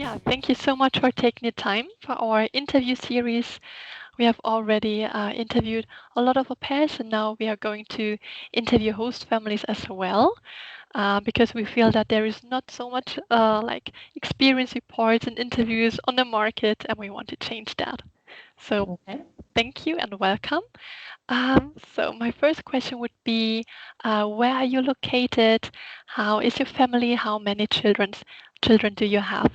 Yeah, thank you so much for taking the time for our interview series. We have already interviewed a lot of au pairs, and now we are going to interview host families as well, because we feel that there is not so much like experience reports and interviews on the market, and we want to change that. So Okay. thank you and welcome. So my first question would be, where are you located? How is your family? How many children do you have?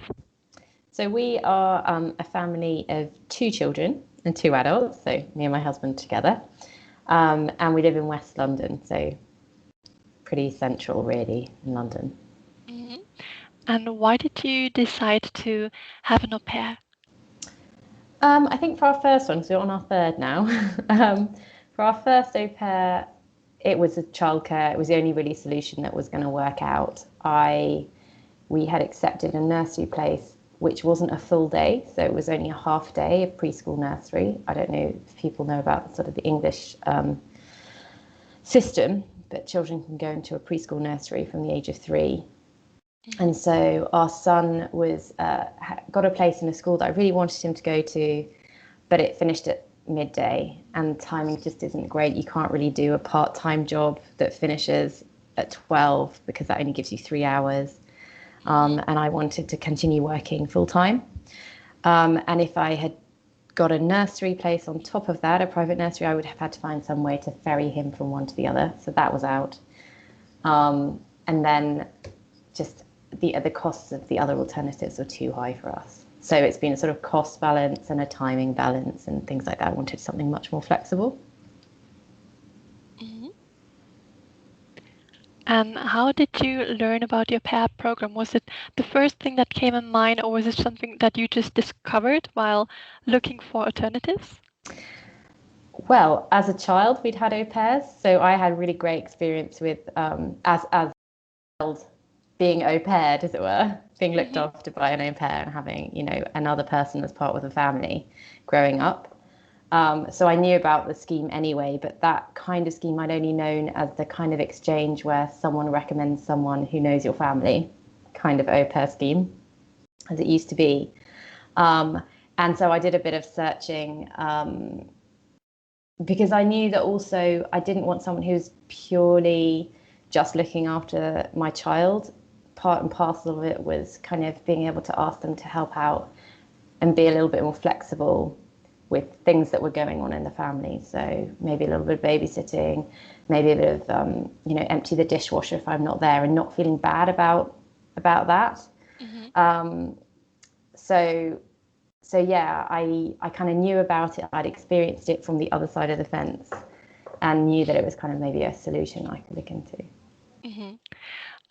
So we are a family of two children and two adults, so me and my husband together. And we live in West London, so pretty central, really, in London. Mhm. And why did you decide to have an au pair? I think for our first one, because we're on our third now, for our first au pair, it was a childcare. It was the only really solution that was going to work out. We had accepted a nursery place which wasn't a full day, so it was only a half day of preschool nursery. I don't know if people know about sort of the English system, but children can go into a preschool nursery from the age of 3. And so our son was got a place in a school that I really wanted him to go to, but it finished at midday, and timing just isn't great. You can't really do a part-time job that finishes at 12 because that only gives you 3 hours. And I wanted to continue working full time. And if I had got a nursery place on top of that, a private nursery, I would have had to find some way to ferry him from one to the other. So that was out. And then just the costs of the other alternatives were too high for us. So it's been a sort of cost balance and a timing balance and things like that. I wanted something much more flexible. Mhm. And how did you learn about your pair program? Was it the first thing that came in mind, or was it something that you just discovered while looking for alternatives? Well, as a child, we'd had au pairs, so I had really great experience with as being au paired, as it were, being looked Hmm. after by an au pair and having, another person as part of the family growing up. So I knew about the scheme anyway, but that kind of scheme I'd only known as the kind of exchange where someone recommends someone who knows your family, kind of au pair scheme, as it used to be. Um, and so I did a bit of searching because I knew that also I didn't want someone who's purely just looking after my child. Part and parcel of it was kind of being able to ask them to help out and be a little bit more flexible with things that were going on in the family. So maybe a little bit of babysitting, maybe a bit of empty the dishwasher if I'm not there, and not feeling bad about that. Hmm. So so yeah, I kind of knew about it. I'd experienced it from the other side of the fence and knew that it was kind of maybe a solution I could look into. Hmm.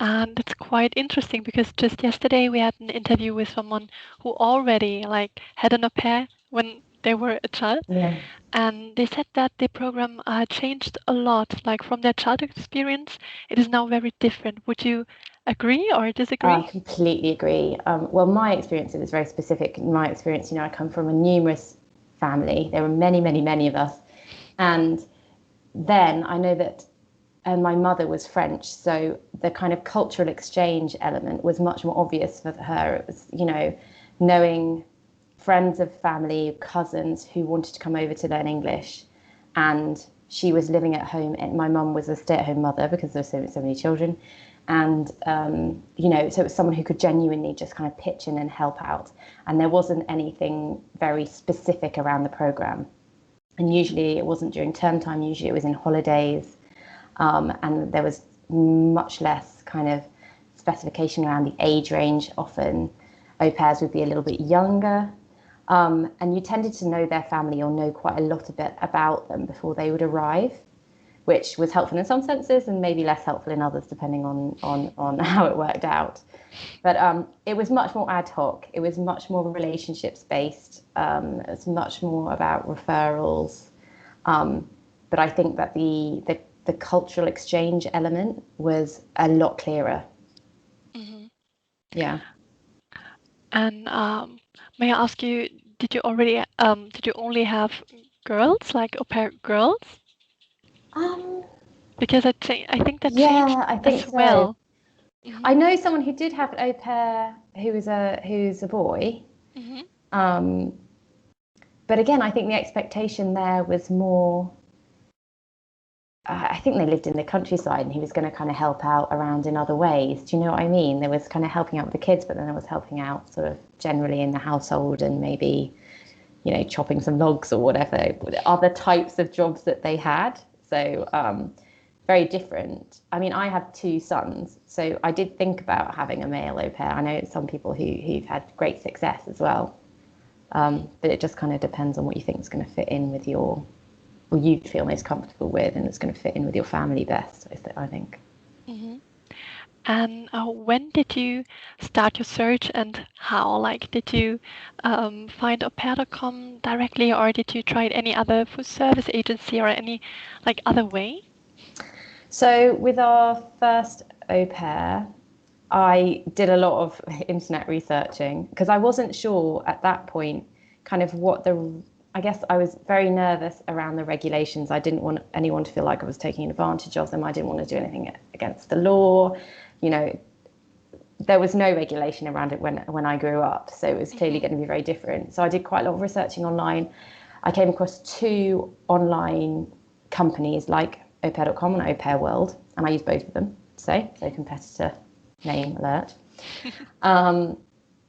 And it's quite interesting because just yesterday we had an interview with someone who already like had an au pair when they were a child, Yeah. and they said that the program changed a lot. Like from their childhood experience, it is now very different. Would you agree or I disagree? completely agree. Well, my experience is very specific. In my experience, I come from a numerous family. There were many, many, many of us. And then I know that my mother was French, so the kind of cultural exchange element was much more obvious for her. It was, knowing friends of family, cousins who wanted to come over to learn English, and she was living at home. And my mum was a stay-at-home mother because there were so many children, and so it was someone who could genuinely just kind of pitch in and help out. And there wasn't anything very specific around the program. And usually it wasn't during term time. Usually it was in holidays, and there was much less kind of specification around the age range. Often au pairs would be a little bit younger, and you tended to know their family or know quite a lot about them before they would arrive, which was helpful in some senses and maybe less helpful in others, depending on how it worked out. But it was much more ad hoc. It was much more relationships based. It was much more about referrals. But I think that the cultural exchange element was a lot clearer. Hmm. Yeah. And may I ask you, did you only have girls, like au pair girls? Um, Because I think that changed yeah, I think as so. well. Hmm. I know someone who did have au pair who's a boy. Mm-hmm. But again, I think the expectation there was more. I think they lived in the countryside, and he was going to kind of help out around in other ways. Do you know what I mean? There was kind of helping out with the kids, but then there was helping out sort of generally in the household, and maybe, you know, chopping some logs or whatever, other types of jobs that they had. So very different. I mean, I have two sons, so I did think about having a male au pair. I know some people who've had great success as well, but it just kind of depends on what you think is going to fit in with your, or you feel most comfortable with, and it's going to fit in with your family best, I think. Mm-hmm. And when did you start your search, and how? Like, did you find au pair.com directly, or did you try any other food service agency or any like other way? So with our first au pair, I did a lot of internet researching because I wasn't sure at that point kind of I guess I was very nervous around the regulations. I didn't want anyone to feel like I was taking advantage of them. I didn't want to do anything against the law. You know, there was no regulation around it when I grew up, so it was clearly going to be very different. So I did quite a lot of researching online. I came across two online companies like au pair.com and Au Pair World, and I used both of them. So competitor name alert.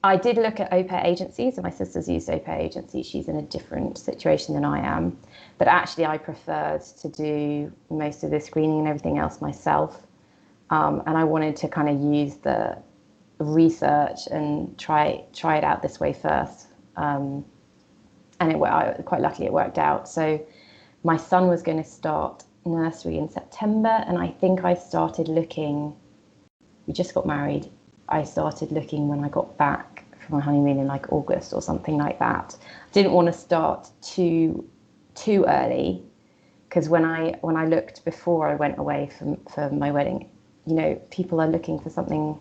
I did look at au pair agencies, and my sister's used au pair agencies. She's in a different situation than I am, but actually I preferred to do most of the screening and everything else myself. And I wanted to kind of use the research and try it out this way first. And quite luckily it worked out. So my son was going to start nursery in September, and I think I started looking. We just got married. I started looking when I got back from my honeymoon in like August or something like that. Didn't want to start too early, because when I looked before I went away for my wedding, you know, people are looking for something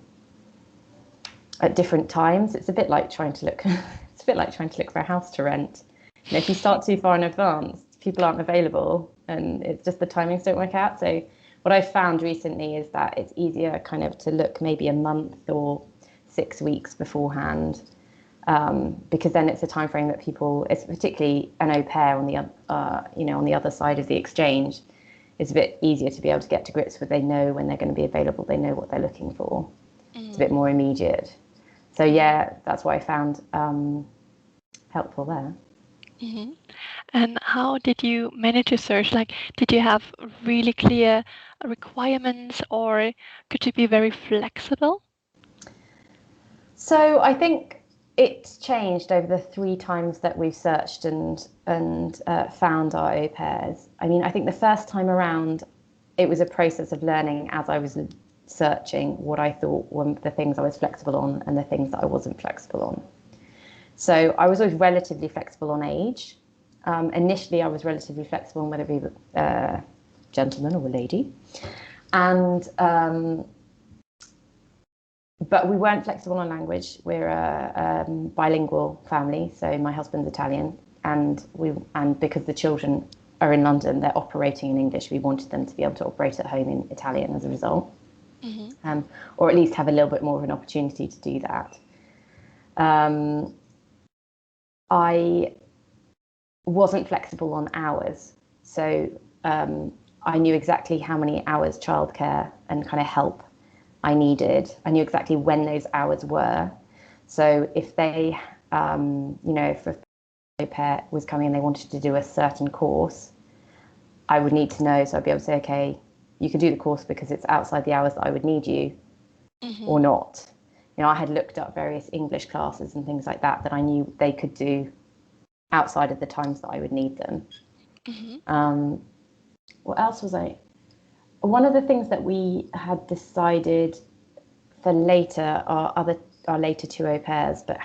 at different times. It's a bit like trying to look. It's a bit like trying to look for a house to rent. You know, if you start too far in advance, people aren't available, and it's just the timings don't work out. So what I've found recently is that it's easier kind of to look maybe a month or 6 weeks beforehand, because then it's a time frame that people, it's particularly an au pair on the on the other side of the exchange, it's a bit easier to be able to get to grips with. They know when they're going to be available. They know what they're looking for. It's a bit more immediate. So yeah, that's what I found helpful there. Mm-hmm. And how did you manage your search? Like, did you have really clear requirements, or could you be very flexible? So I think it's changed over the 3 times that we've searched and found our au pairs. I mean, I think the first time around, it was a process of learning as I was searching what I thought were the things I was flexible on and the things that I wasn't flexible on. So I was always relatively flexible on age. Initially, I was relatively flexible on whether it be a gentleman or a lady. And but we weren't flexible on language. We're a bilingual family, so my husband's Italian, and because the children are in London, they're operating in English. We wanted them to be able to operate at home in Italian as a result, or at least have a little bit more of an opportunity to do that. I wasn't flexible on hours, so I knew exactly how many hours childcare and kind of help I needed. I knew exactly when those hours were. So if they, if a au pair was coming and they wanted to do a certain course, I would need to know. So I'd be able to say, okay, you can do the course because it's outside the hours that I would need you, or not. You know, I had looked up various English classes and things like that I knew they could do outside of the times that I would need them. What else was I? One of the things that we had decided for later, our later 2 au pairs, but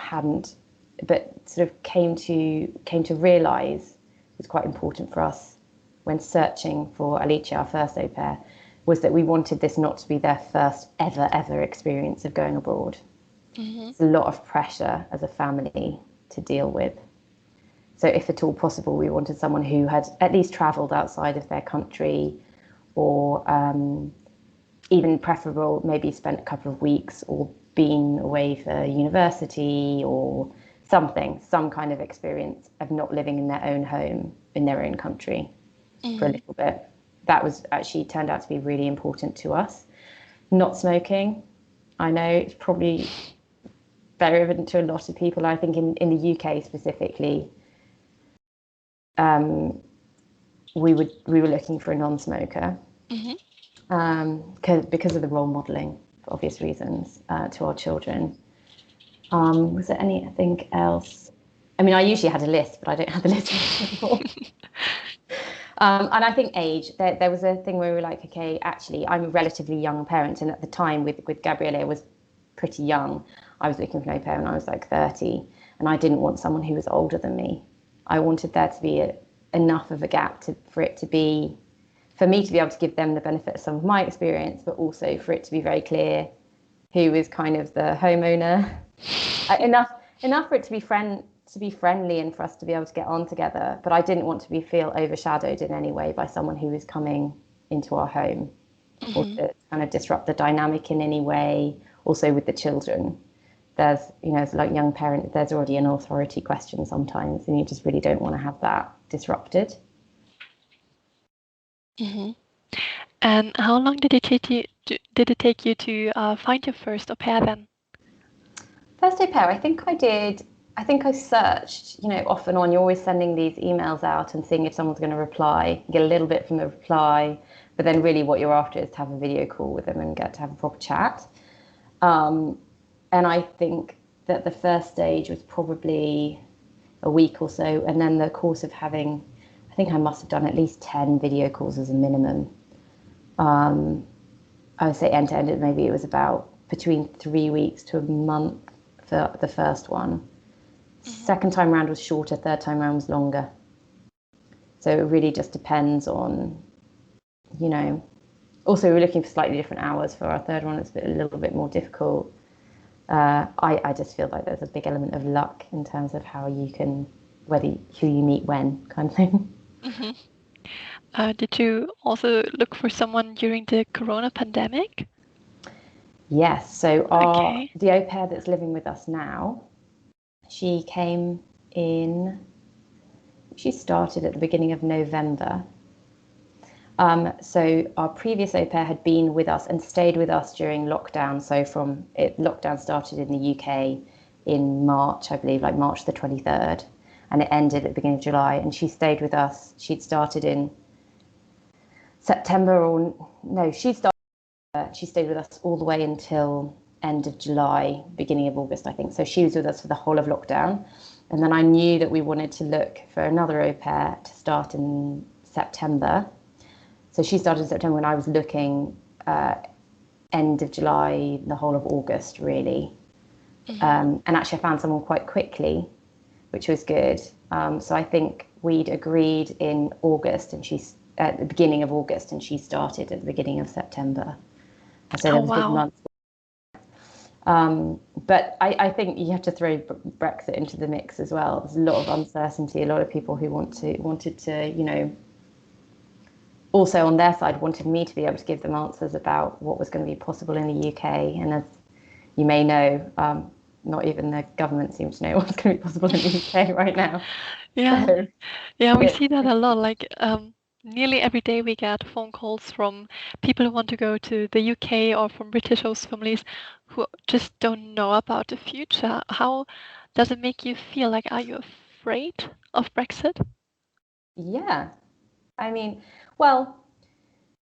sort of came to realise was quite important for us when searching for Alicia, our first au pair, was that we wanted this not to be their first ever experience of going abroad. It's a lot of pressure as a family to deal with. So if at all possible, we wanted someone who had at least travelled outside of their country, or even preferable, maybe spent a couple of weeks or been away for university or something, some kind of experience of not living in their own home, in their own country for a little bit. That was actually turned out to be really important to us. Not smoking, I know it's probably very evident to a lot of people. I think in the UK specifically, we were looking for a non-smoker because of the role modelling, for obvious reasons, to our children. Was there anything else? I mean, I usually had a list, but I don't have the list anymore. And I think age, there was a thing where we were like, okay, actually, I'm a relatively young parent. And at the time with Gabriele, I was pretty young. I was looking for an au pair when I was like 30. And I didn't want someone who was older than me. I wanted there to be enough of a gap for me to be able to give them the benefit of some of my experience, but also for it to be very clear who is kind of the homeowner. enough for it to be friendly and for us to be able to get on together. But I didn't want to feel overshadowed in any way by someone who was coming into our home or to kind of disrupt the dynamic in any way. Also with the children, there's, as like young parent, there's already an authority question sometimes, and you just really don't want to have that disrupted. And how long did it take you to find your first au pair then? First au pair, I think I searched, off and on. You're always sending these emails out and seeing if someone's going to reply. You get a little bit from the reply, but then really what you're after is to have a video call with them and get to have a proper chat. And I think that the first stage was probably a week or so. And then the course of having, I think I must have done at least 10 video calls as a minimum. I would say end to end, maybe it was about between 3 weeks to a month for the first one. Second time round was shorter, third time round was longer. So it really just depends on, also we were looking for slightly different hours for our third one. It's a little bit more difficult. I just feel like there's a big element of luck in terms of how you can, who you meet when kind of thing. Did you also look for someone during the Corona pandemic? Yes. So the au pair that's living with us now, she started at the beginning of November. So our previous au pair had been with us and stayed with us during lockdown. So lockdown started in the UK in March, I believe, like March the 23rd, and it ended at the beginning of July. And she stayed with us. She'd started in September, she stayed with us all the way until end of July, beginning of August, I think. So she was with us for the whole of lockdown. And then I knew that we wanted to look for another au pair to start in September. So she started in September when I was looking end of July, the whole of August, really. And actually I found someone quite quickly, which was good. So I think we'd agreed in August and she's at the beginning of August and she started at the beginning of September. So there was a good month. But I think you have to throw Brexit into the mix as well. There's a lot of uncertainty, a lot of people who wanted to, also on their side wanted me to be able to give them answers about what was going to be possible in the UK. And as you may know, not even the government seems to know what's going to be possible in the UK right now. Yeah, we see that a lot. Like nearly every day we get phone calls from people who want to go to the UK or from British host families who just don't know about the future. How does it make you feel? Like, are you afraid of Brexit? Yeah. I mean, well,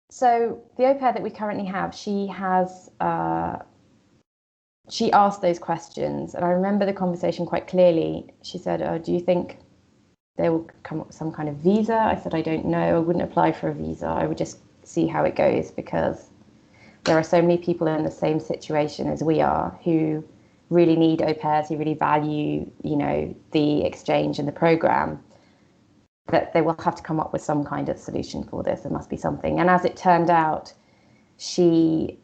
so the au pair that we currently have, she asked those questions, and I remember the conversation quite clearly. She said, do you think they will come up with some kind of visa? I said, I don't know. I wouldn't apply for a visa. I would just see how it goes, because there are so many people in the same situation as we are who really need au pairs, who really value, the exchange and the program, that they will have to come up with some kind of solution for this. There must be something. And as it turned out, we'd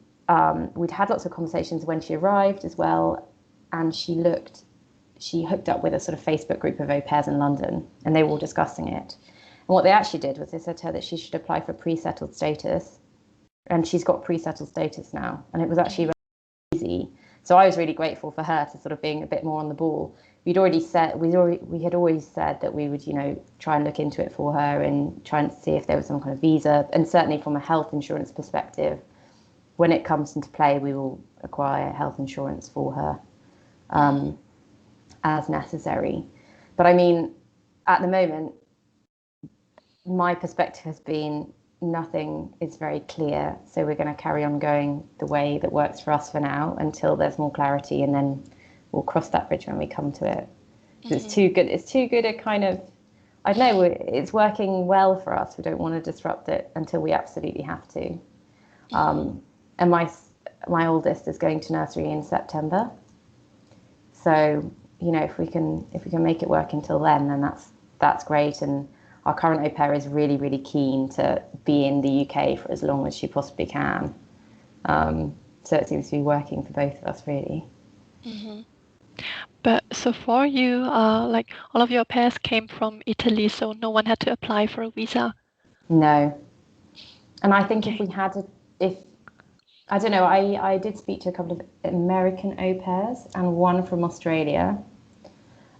had lots of conversations when she arrived as well, and she hooked up with a sort of Facebook group of au pairs in London, and they were all discussing it. And what they actually did was they said to her that she should apply for pre-settled status, and she's got pre-settled status now, and it was actually very easy. So I was really grateful for her to sort of being a bit more on the ball. We had always said that we would, try and look into it for her and try and see if there was some kind of visa. And certainly from a health insurance perspective, when it comes into play, we will acquire health insurance for her as necessary. But I mean, at the moment, my perspective has been nothing is very clear. So we're going to carry on going the way that works for us for now until there's more clarity, and then we'll cross that bridge when we come to it. Mm-hmm. It's too good. It's too good a kind of, I don't know, it's working well for us. We don't want to disrupt it until we absolutely have to. And my oldest is going to nursery in September. So, if we can make it work until then that's great. And our current au pair is really, really keen to be in the UK for as long as she possibly can. So it seems to be working for both of us, really. Mm-hmm. But so for you, like all of your pairs came from Italy, so no one had to apply for a visa? No. And I think if we had I don't know, I did speak to a couple of American au pairs and one from Australia.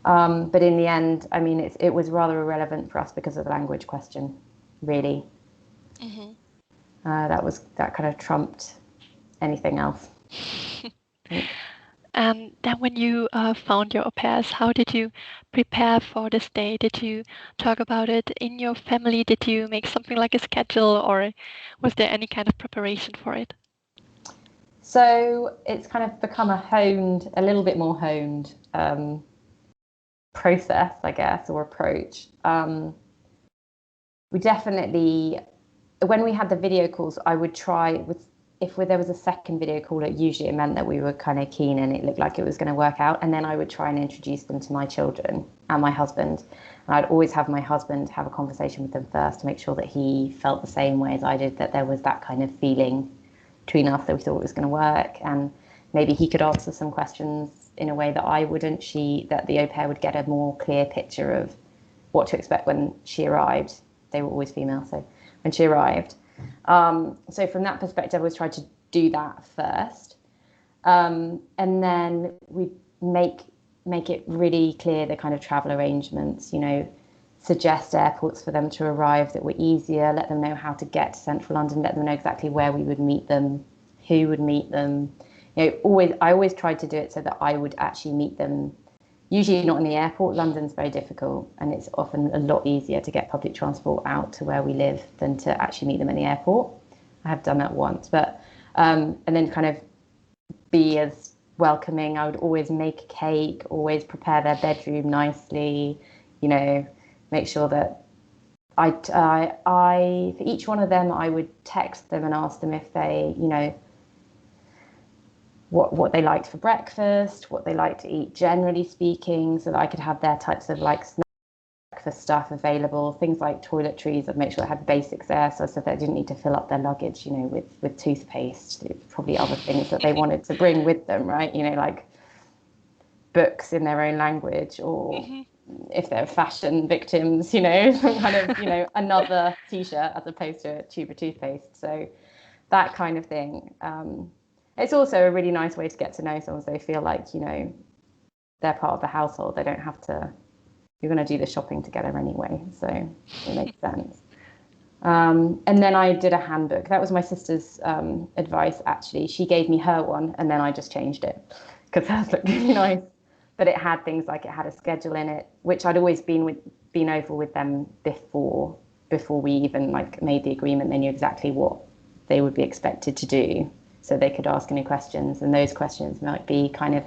But in the end, I mean, it was rather irrelevant for us because of the language question, really. Mm-hmm. That kind of trumped anything else. And then when you found your au pairs, how did you prepare for this day? Did you talk about it in your family? Did you make something like a schedule, or was there any kind of preparation for it? So it's kind of become a little bit more honed process, I guess, or approach. We definitely, when we had the video calls, I would try if there was a second video call, usually it meant that we were kind of keen and it looked like it was going to work out. And then I would try and introduce them to my children and my husband. And I'd always have my husband have a conversation with them first to make sure that he felt the same way as I did, that there was that kind of feeling between us that we thought it was going to work. And maybe he could answer some questions in a way that I wouldn't, that the au pair would get a more clear picture of what to expect when she arrived. They were always female, so when she arrived. So from that perspective, I always tried to do that first. And then we make it really clear the kind of travel arrangements, suggest airports for them to arrive that were easier, let them know how to get to central London, let them know exactly where we would meet them, who would meet them. I always tried to do it so that I would actually meet them, usually not in the airport. London's very difficult, and it's often a lot easier to get public transport out to where we live than to actually meet them in the airport. I have done that once, but and then kind of be as welcoming. I would always make a cake, always prepare their bedroom nicely, make sure that I for each one of them, I would text them and ask them if they, what they liked for breakfast, what they like to eat, generally speaking, so that I could have their types of breakfast stuff available. Things like toiletries, I'd make sure I had basics there, so that they didn't need to fill up their luggage, with toothpaste, probably other things that they wanted to bring with them, right? Like books in their own language, or if they're fashion victims, some kind of, another t-shirt as opposed to a tube of toothpaste. So that kind of thing. It's also a really nice way to get to know someone, so they feel like, they're part of the household. They don't have to, you're going to do the shopping together anyway. So it makes sense. And then I did a handbook. That was my sister's advice, actually. She gave me her one, and then I just changed it because hers looked really nice. But it had things like, it had a schedule in it, which I'd always been over with them before we even made the agreement. They knew exactly what they would be expected to do, so they could ask any questions, and those questions might be kind of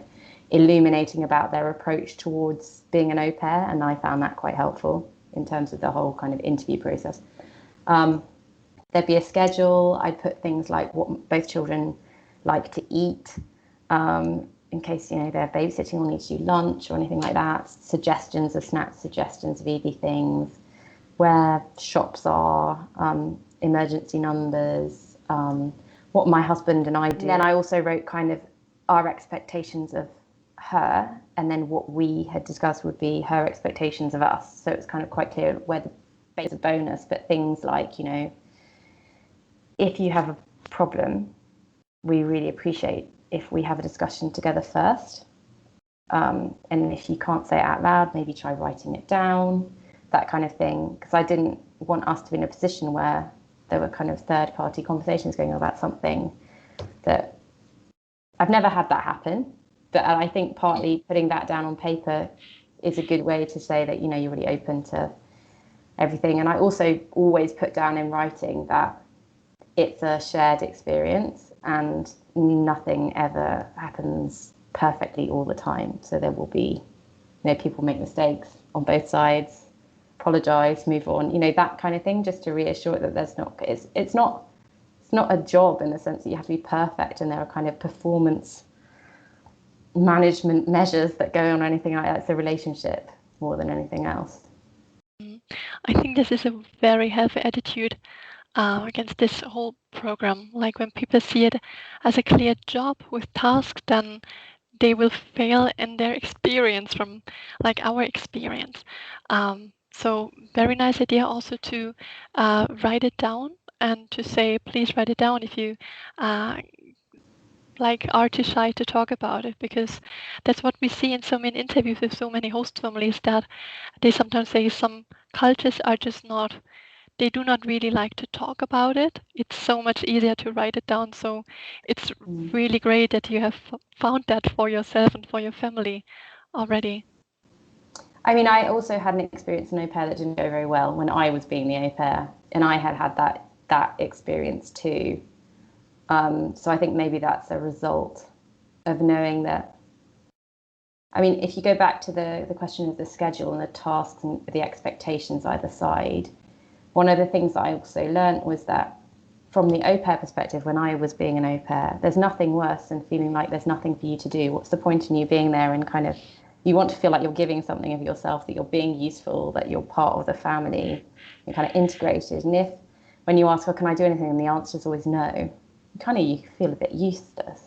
illuminating about their approach towards being an au pair, and I found that quite helpful in terms of the whole kind of interview process. There'd be a schedule. I'd put things like what both children like to eat, in case they're babysitting or need to do lunch or anything like that. Suggestions of snacks, suggestions of easy things, where shops are, emergency numbers, what my husband and I do. And then I also wrote kind of our expectations of her, and then what we had discussed would be her expectations of us. So it's kind of quite clear where the base is a bonus, but things like, if you have a problem, we really appreciate if we have a discussion together first. And if you can't say it out loud, maybe try writing it down, that kind of thing. Because I didn't want us to be in a position where there were kind of third party conversations going on about something that I've never had that happen. But I think partly putting that down on paper is a good way to say that, you're really open to everything. And I also always put down in writing that it's a shared experience and nothing ever happens perfectly all the time. So there will be, people make mistakes on both sides, apologize, move on, that kind of thing, just to reassure that there's not, it's not a job in the sense that you have to be perfect and there are kind of performance management measures that go on or anything like that. It's a relationship more than anything else. I think this is a very healthy attitude against this whole program. Like when people see it as a clear job with tasks, then they will fail in their experience from like our experience. So very nice idea also to write it down and to say, please write it down if you like are too shy to talk about it, because that's what we see in so many interviews with so many host families, that they sometimes say some cultures are just not, they do not really like to talk about it. It's so much easier to write it down. So it's really great that you have found that for yourself and for your family already. I mean, I also had an experience in au pair that didn't go very well when I was being the au pair, and I had that experience too. So I think maybe that's a result of knowing that. I mean, if you go back to the question of the schedule and the tasks and the expectations either side, one of the things that I also learned was that from the au pair perspective, when I was being an au pair, there's nothing worse than feeling like there's nothing for you to do. What's the point in you being there and kind of, you want to feel like you're giving something of yourself, that you're being useful, that you're part of the family, you're kind of integrated. And if, when you ask, oh, can I do anything? And the answer is always no, you feel a bit useless.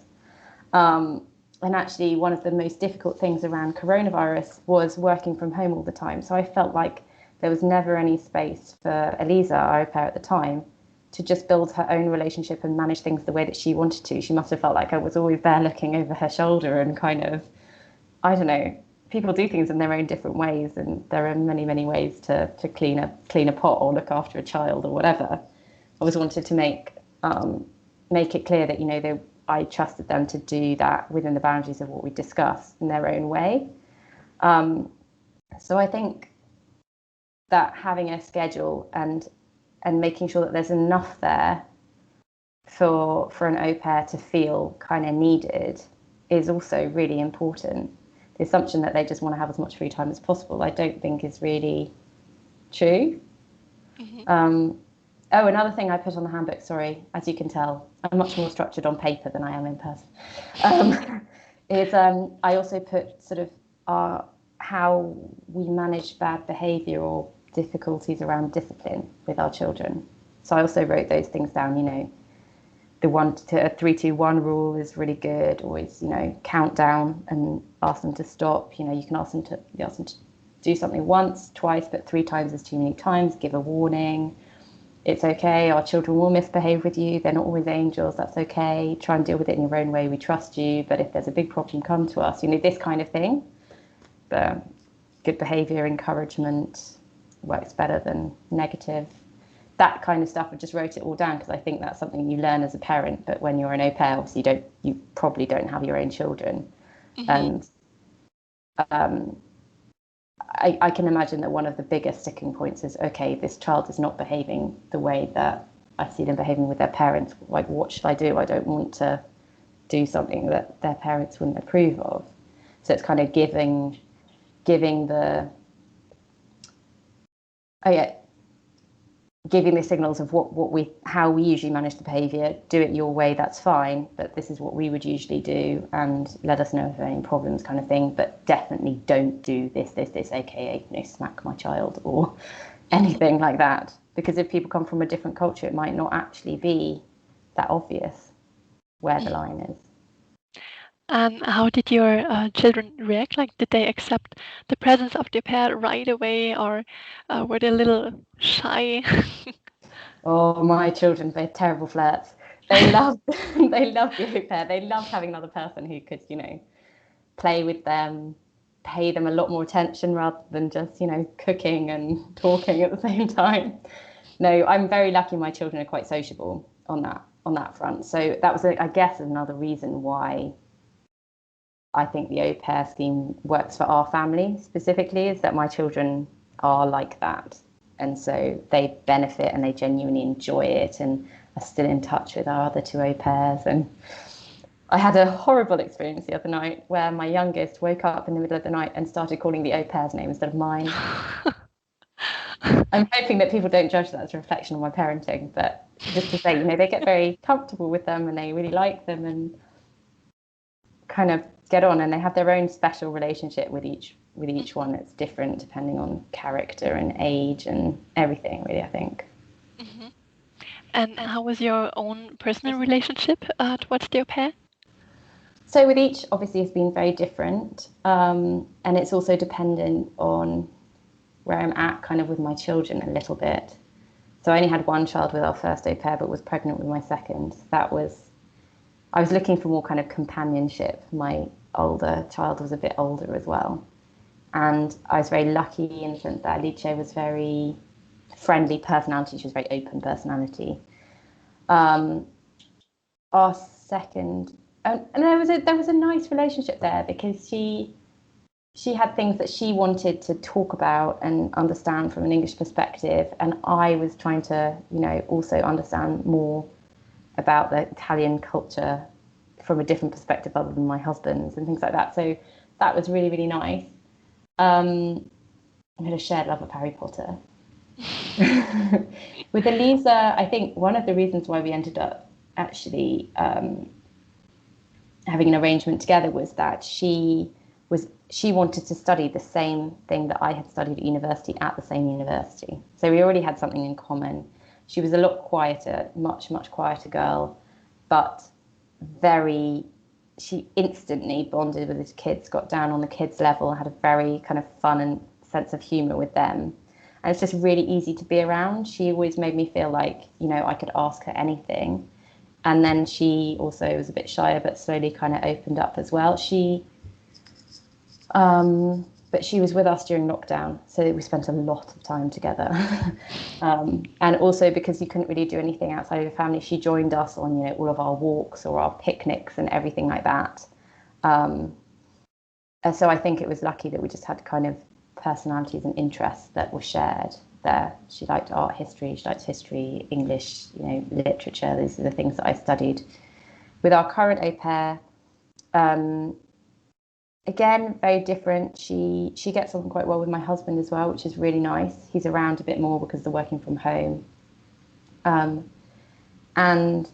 And actually, one of the most difficult things around coronavirus was working from home all the time. So I felt like there was never any space for Eliza, our au pair at the time, to just build her own relationship and manage things the way that she wanted to. She must have felt like I was always there looking over her shoulder and kind of, I don't know, people do things in their own different ways, and there are many, many ways to clean a pot or look after a child or whatever. I always wanted to make it clear that, I trusted them to do that within the boundaries of what we discussed in their own way. So I think that having a schedule and making sure that there's enough there for an au pair to feel kind of needed is also really important. The assumption that they just want to have as much free time as possible, I don't think is really true. Mm-hmm. Another thing I put on the handbook, sorry, as you can tell, I'm much more structured on paper than I am in person, is I also put sort of how we manage bad behaviour or difficulties around discipline with our children. So I also wrote those things down, the 3, 2, 1 rule is really good. Always, count down and ask them to stop. You can ask them to do something once, twice, but 3 times is too many times. Give a warning. It's okay. Our children will misbehave with you. They're not always angels. That's okay. Try and deal with it in your own way. We trust you. But if there's a big problem, come to us. This kind of thing. The good behaviour, encouragement works better than negative. That kind of stuff. I just wrote it all down because I think that's something you learn as a parent. But when you're an au pair, obviously you probably don't have your own children. Mm-hmm. And I can imagine that one of the biggest sticking points is, okay, this child is not behaving the way that I see them behaving with their parents. Like, what should I do? I don't want to do something that their parents wouldn't approve of. So it's kind of giving the signals of how we usually manage the behaviour. Do it your way, that's fine, but this is what we would usually do, and let us know if there are any problems, kind of thing. But definitely don't do this, aka smack my child or anything like that. Because if people come from a different culture, it might not actually be that obvious where the line is. And how did your children react? Like, did they accept the presence of the pair right away, or were they a little shy? Oh, my children, they're terrible flirts. they loved they loved the au pair. They loved having another person who could, play with them, pay them a lot more attention rather than just, cooking and talking at the same time. No, I'm very lucky my children are quite sociable on that front. So that was, I guess, another reason why I think the au pair scheme works for our family specifically, is that my children are like that. And so they benefit and they genuinely enjoy it and are still in touch with our other two au pairs. And I had a horrible experience the other night where my youngest woke up in the middle of the night and started calling the au pair's name instead of mine. I'm hoping that people don't judge that as a reflection on my parenting, but just to say, they get very comfortable with them and they really like them and kind of get on, and they have their own special relationship with each one. It's different depending on character and age and everything, really, I think. Mm-hmm. And how was your own personal relationship towards the au pair? So with each, obviously, it's been very different, and it's also dependent on where I'm at kind of with my children a little bit. So I only had one child with our first au pair, but was pregnant with my second. I was looking for more kind of companionship. My older child was a bit older as well. And I was very lucky in the sense that Alice was very friendly personality. She was very open personality. Our second, and there was a nice relationship there because she had things that she wanted to talk about and understand from an English perspective, and I was trying to, also understand more about the Italian culture from a different perspective other than my husband's and things like that. So that was really, really nice. We had a shared love of Harry Potter. With Elisa, I think one of the reasons why we ended up actually having an arrangement together was that she wanted to study the same thing that I had studied at university at the same university. So we already had something in common. She was a lot quieter, much, much quieter girl, but she instantly bonded with the kids, got down on the kids' level, had a very kind of fun and sense of humour with them. And it's just really easy to be around. She always made me feel like, I could ask her anything. And then she also was a bit shyer, but slowly kind of opened up as well. But she was with us during lockdown, so we spent a lot of time together. And also because you couldn't really do anything outside of your family, she joined us on, all of our walks or our picnics and everything like that. And so I think it was lucky that we just had kind of personalities and interests that were shared there. She liked art history, she liked history, English, literature. These are the things that I studied. With our current au pair, again, very different. She gets on quite well with my husband as well, which is really nice. He's around a bit more because they're working from home. And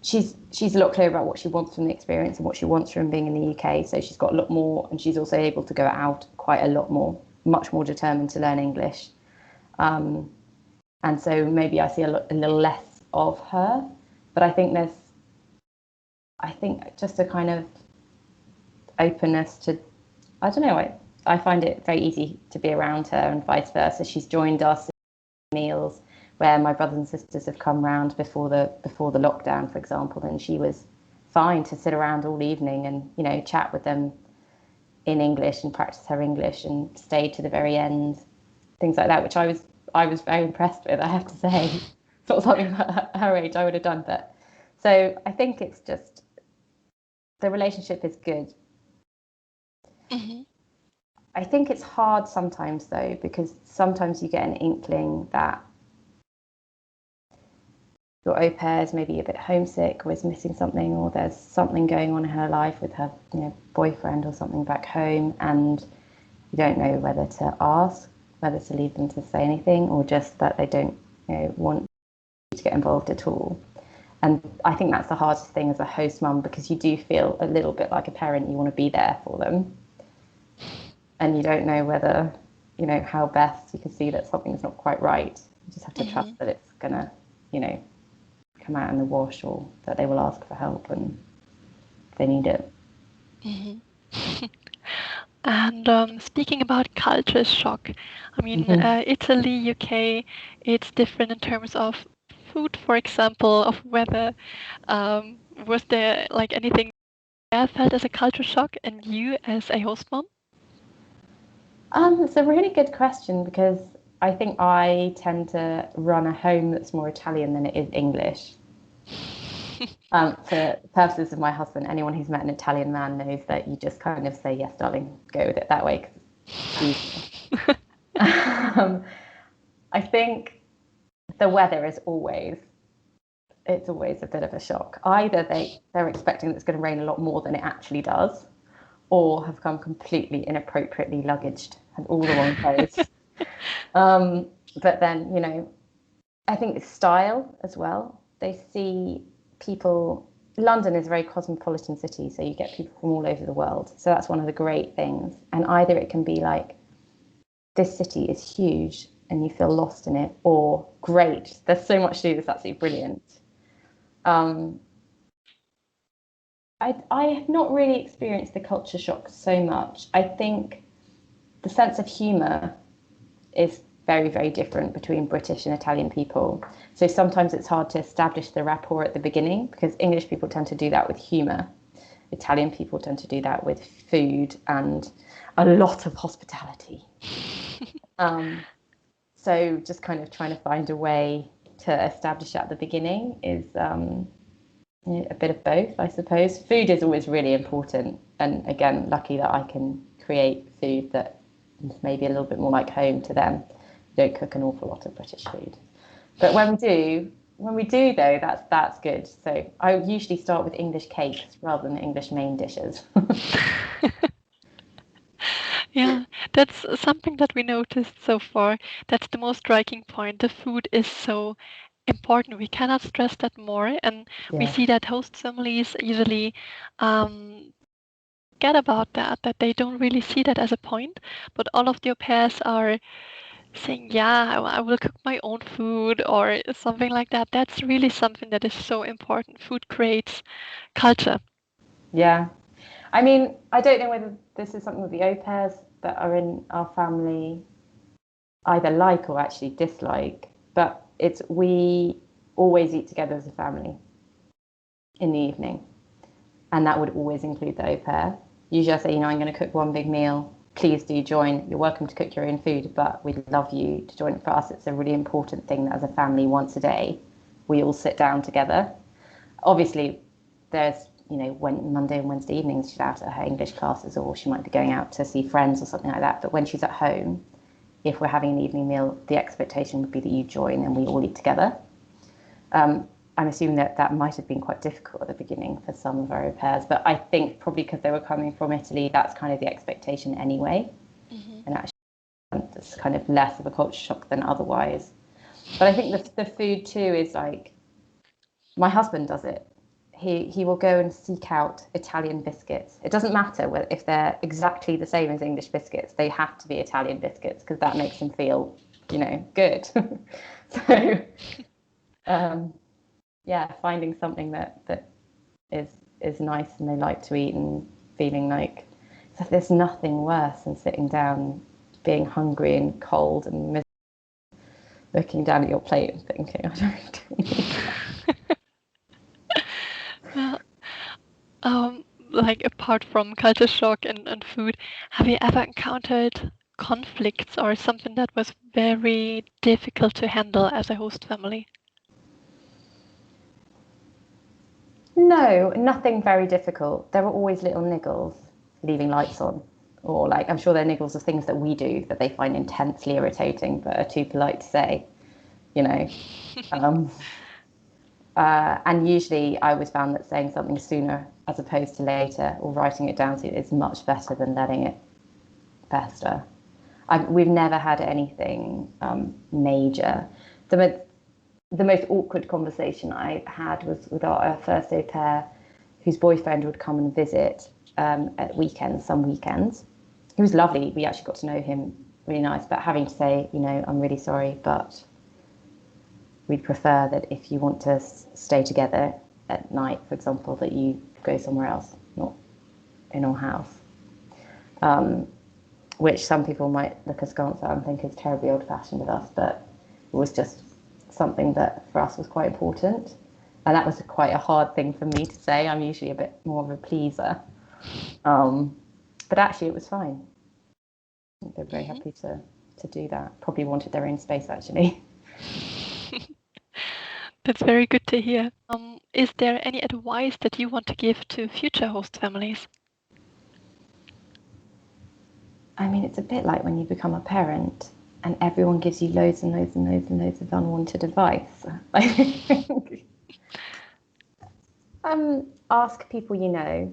she's a lot clearer about what she wants from the experience and what she wants from being in the UK. So she's got a lot more, and she's also able to go out quite a lot more, much more determined to learn English. And so maybe I see a little less of her, but I think just a kind of openness to, I don't know, I find it very easy to be around her and vice versa. She's joined us at meals where my brothers and sisters have come round before the lockdown, for example, and she was fine to sit around all evening and, chat with them in English and practice her English and stay to the very end, things like that, which I was very impressed with, I have to say. It's not something at her age I would have done, but so I think it's just the relationship is good. Mm-hmm. I think it's hard sometimes though, because sometimes you get an inkling that your au pair is maybe a bit homesick or is missing something, or there's something going on in her life with her boyfriend or something back home, and you don't know whether to ask, whether to leave them to say anything, or just that they don't want to get involved at all. And I think that's the hardest thing as a host mum, because you do feel a little bit like a parent. You want to be there for them, and you don't know whether, how best you can see that something's not quite right. You just have to trust that it's gonna, come out in the wash, or that they will ask for help and if they need it. Mm-hmm. And speaking about culture shock, I mean, Italy, UK, it's different in terms of food, for example, of weather? Was there like anything I felt as a culture shock and you as a host mom? It's a really good question because I think I tend to run a home that's more Italian than it is English. For purposes of my husband, anyone who's met an Italian man knows that you just kind of say, yes, darling, go with it that way. 'Cause I think the weather is it's always a bit of a shock. Either they're expecting that it's going to rain a lot more than it actually does, or have come completely inappropriately luggaged and all the wrong clothes. But then, I think it's style as well. They see people. London is a very cosmopolitan city, so you get people from all over the world. So that's one of the great things. And either it can be like, this city is huge and you feel lost in it, or great, there's so much to do, that's absolutely brilliant. I have not really experienced the culture shock so much. I think the sense of humour is very, very different between British and Italian people. So sometimes it's hard to establish the rapport at the beginning because English people tend to do that with humour. Italian people tend to do that with food and a lot of hospitality. So just kind of trying to find a way to establish at the beginning is a bit of both, I suppose. Food is always really important. And again, lucky that I can create food that is maybe a little bit more like home to them. We don't cook an awful lot of British food. But when we do though, that's good. So I usually start with English cakes rather than English main dishes. Yeah, that's something that we noticed so far. That's the most striking point. The food is so important. We cannot stress that more. And we Yeah. see that host families usually get about that they don't really see that as a point. But all of the au pairs are saying, yeah, I will cook my own food or something like that. That's really something that is so important. Food creates culture. Yeah. I mean, I don't know whether this is something that the au pairs that are in our family either like or actually dislike, but it's we always eat together as a family in the evening, and that would always include the au pair. Usually I say, I'm going to cook one big meal. Please do join. You're welcome to cook your own food, but we'd love you to join. For us, it's a really important thing that as a family, once a day, we all sit down together. Obviously, there's, when Monday and Wednesday evenings she's out at her English classes or she might be going out to see friends or something like that. But when she's at home, if we're having an evening meal, the expectation would be that you join and we all eat together. I'm assuming that might have been quite difficult at the beginning for some of our au pairs, but I think probably because they were coming from Italy, that's kind of the expectation anyway. Mm-hmm. And actually, it's kind of less of a culture shock than otherwise. But I think the food too is like, my husband does it. He will go and seek out Italian biscuits. It doesn't matter if they're exactly the same as English biscuits. They have to be Italian biscuits because that makes him feel, good. So, yeah, finding something that is nice and they like to eat and feeling like there's nothing worse than sitting down, being hungry and cold and looking down at your plate and thinking, I don't need Well, like apart from culture shock and food, have you ever encountered conflicts or something that was very difficult to handle as a host family? No, nothing very difficult. There were always little niggles, leaving lights on, or like I'm sure there are niggles of things that we do that they find intensely irritating but are too polite to say, you know. Um, and usually I always found that saying something sooner as opposed to later or writing it down is much better than letting it fester. We've never had anything major. The most awkward conversation I had was with our first au pair, whose boyfriend would come and visit at weekends, some weekends. He was lovely. We actually got to know him, really nice. But having to say, I'm really sorry, but we'd prefer that if you want to stay together at night, for example, that you go somewhere else, not in our house. Which some people might look askance at and think is terribly old-fashioned of us, but it was just something that for us was quite important. And that was quite a hard thing for me to say. I'm usually a bit more of a pleaser. But actually, it was fine. They're very happy to do that. Probably wanted their own space, actually. That's very good to hear. Is there any advice that you want to give to future host families? I mean, it's a bit like when you become a parent and everyone gives you loads and loads and loads and loads of unwanted advice. I think ask people you know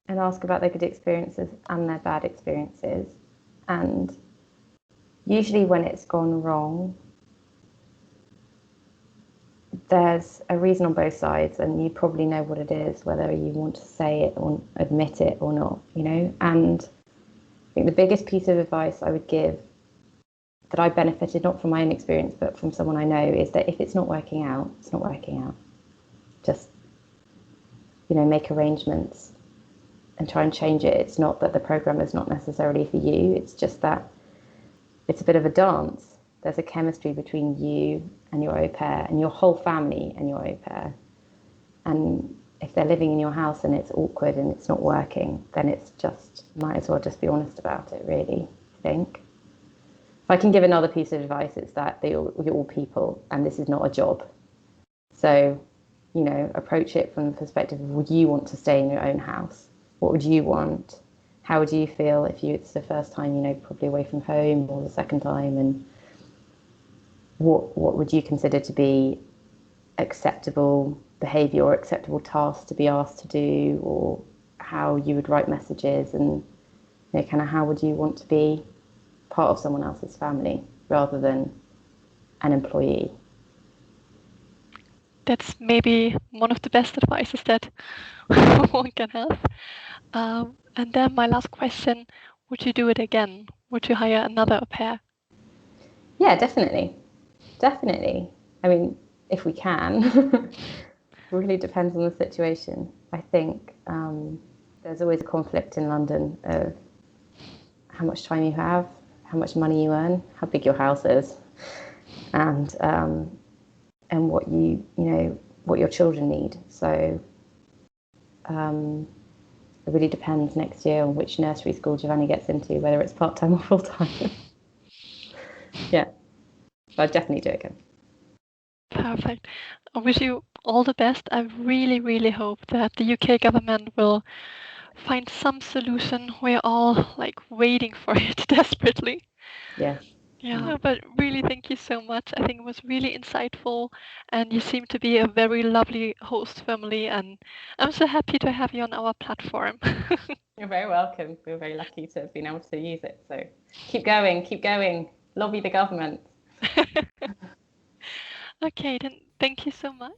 and ask about their good experiences and their bad experiences. And usually when it's gone wrong, there's a reason on both sides, and you probably know what it is, whether you want to say it or admit it or not, you know. And I think the biggest piece of advice I would give that I benefited not from my own experience but from someone I know is that if it's not working out, it's not working out. Just, you know, make arrangements and try and change it. It's not that the program is not necessarily for you, it's just that it's a bit of a dance. There's a chemistry between you and your au pair and your whole family and your au pair. And if they're living in your house and it's awkward and it's not working, then it's just, might as well just be honest about it, really, I think. If I can give another piece of advice, it's that you're all people and this is not a job. So, you know, approach it from the perspective of, would you want to stay in your own house? What would you want? How would you feel if it's the first time, you know, probably away from home, or the second time? And what would you consider to be acceptable behaviour or acceptable tasks to be asked to do, or how you would write messages, and, you know, kind of how would you want to be part of someone else's family rather than an employee? That's maybe one of the best advices that one can have. And then my last question, would you do it again? Would you hire another au pair? Yeah, definitely. Definitely. I mean, if we can. It really depends on the situation. I think there's always a conflict in London of how much time you have, how much money you earn, how big your house is, and what you know what your children need. So it really depends next year on which nursery school Giovanni gets into, whether it's part-time or full-time. Yeah, but I'd definitely do it again. Perfect. I wish you all the best. I really, really hope that the UK government will find some solution. We're all like waiting for it desperately. Yes. Yeah, but really thank you so much. I think it was really insightful, and you seem to be a very lovely host family, and I'm so happy to have you on our platform. You're very welcome. We're very lucky to have been able to use it. So keep going, lobby the government. Okay, then thank you so much.